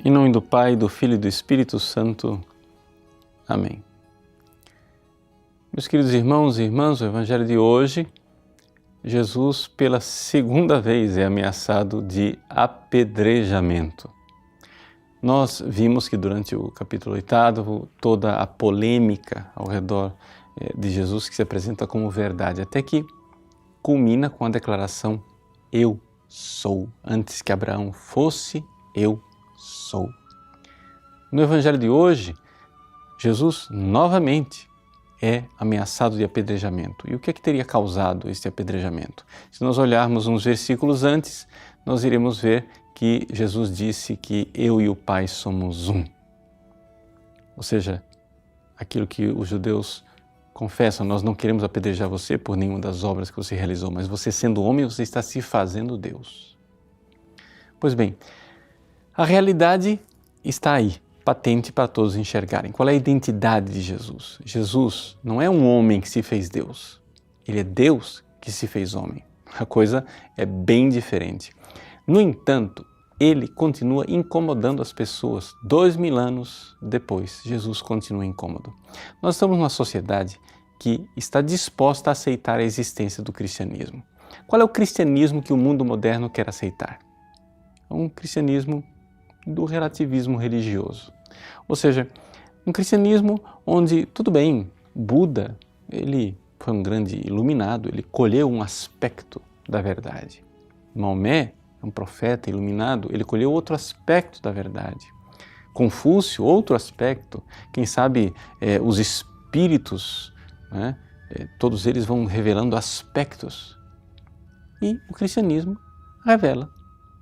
Em nome do Pai, do Filho e do Espírito Santo. Amém. Meus queridos irmãos e irmãs, o Evangelho de hoje, Jesus pela segunda vez é ameaçado de apedrejamento. Nós vimos que durante o capítulo 8, toda a polêmica ao redor de Jesus que se apresenta como verdade, até que culmina com a declaração "Eu sou". Antes que Abraão fosse, eu sou. No Evangelho de hoje, Jesus novamente é ameaçado de apedrejamento. E o que é que teria causado este apedrejamento? Se nós olharmos uns versículos antes, nós iremos ver que Jesus disse que eu e o Pai somos um. Ou seja, aquilo que os judeus confessam, nós não queremos apedrejar você por nenhuma das obras que você realizou, mas você sendo homem, você está se fazendo Deus. Pois bem, a realidade está aí, patente para todos enxergarem. Qual é a identidade de Jesus? Jesus não é um homem que se fez Deus, ele é Deus que se fez homem. A coisa é bem diferente. No entanto, ele continua incomodando as pessoas. 2000 anos depois, Jesus continua incômodo. Nós estamos numa sociedade que está disposta a aceitar a existência do cristianismo. Qual é o cristianismo que o mundo moderno quer aceitar? É um cristianismo do relativismo religioso. Ou seja, um cristianismo onde, tudo bem, Buda, ele foi um grande iluminado, ele colheu um aspecto da verdade. Maomé é um profeta iluminado, ele colheu outro aspecto da verdade. Confúcio, outro aspecto. Quem sabe os espíritos, né, todos eles vão revelando aspectos. E o cristianismo revela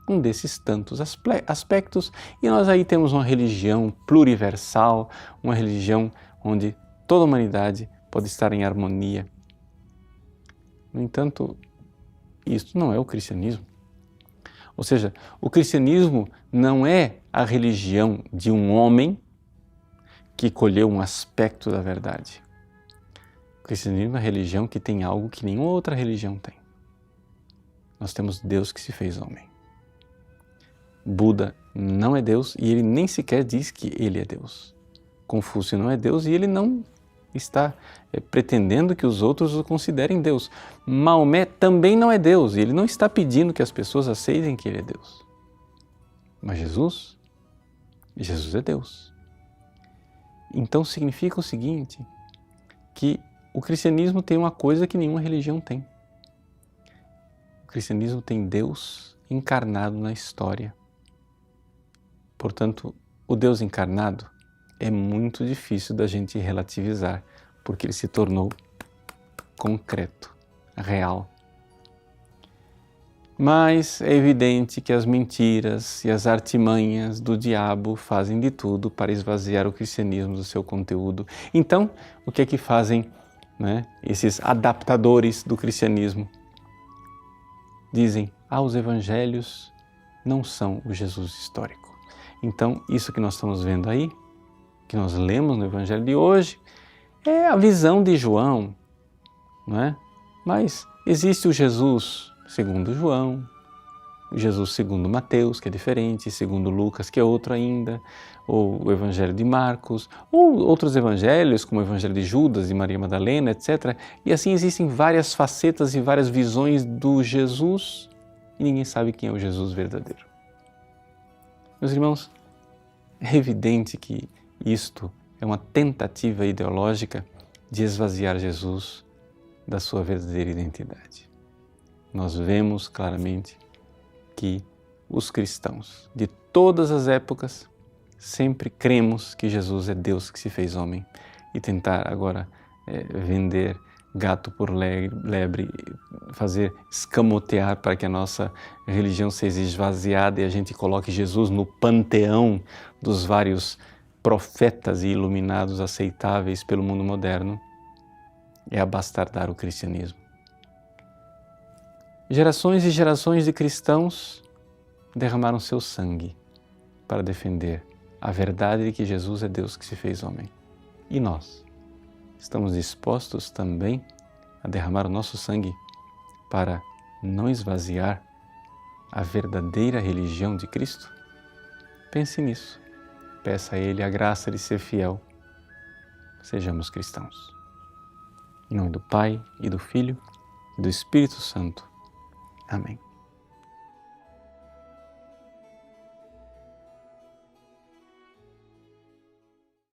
um desses tantos aspectos, e nós aí temos uma religião pluriversal, uma religião onde toda a humanidade pode estar em harmonia. No entanto, isto não é o cristianismo. Ou seja, o cristianismo não é a religião de um homem que colheu um aspecto da verdade. O cristianismo é a religião que tem algo que nenhuma outra religião tem. Nós temos Deus que se fez homem. Buda não é Deus e ele nem sequer diz que ele é Deus. Confúcio não é Deus e ele não está pretendendo que os outros o considerem Deus. Maomé também não é Deus e ele não está pedindo que as pessoas aceitem que ele é Deus. Mas Jesus é Deus. Então significa o seguinte, que o cristianismo tem uma coisa que nenhuma religião tem. O cristianismo tem Deus encarnado na história. Portanto, o Deus encarnado é muito difícil da gente relativizar, porque ele se tornou concreto, real. Mas é evidente que as mentiras e as artimanhas do diabo fazem de tudo para esvaziar o cristianismo do seu conteúdo. Então, o que é que fazem, né, esses adaptadores do cristianismo? Dizem, os evangelhos não são o Jesus histórico. Então, isso que nós estamos vendo aí, que nós lemos no Evangelho de hoje, é a visão de João, não é? Mas existe o Jesus segundo João, o Jesus segundo Mateus, que é diferente, segundo Lucas, que é outro ainda, ou o Evangelho de Marcos, ou outros evangelhos, como o Evangelho de Judas e Maria Madalena, etc. E assim existem várias facetas e várias visões do Jesus, e ninguém sabe quem é o Jesus verdadeiro. Meus irmãos, é evidente que isto é uma tentativa ideológica de esvaziar Jesus da sua verdadeira identidade. Nós vemos claramente que os cristãos de todas as épocas sempre cremos que Jesus é Deus que se fez homem e tentar agora vender gato por lebre, fazer escamotear para que a nossa religião seja esvaziada e a gente coloque Jesus no panteão dos vários profetas e iluminados aceitáveis pelo mundo moderno, é abastardar o cristianismo. Gerações e gerações de cristãos derramaram seu sangue para defender a verdade de que Jesus é Deus que se fez homem. E nós? Estamos dispostos também a derramar o nosso sangue para não esvaziar a verdadeira religião de Cristo? Pense nisso. Peça a Ele a graça de ser fiel. Sejamos cristãos. Em nome do Pai, e do Filho, e do Espírito Santo. Amém.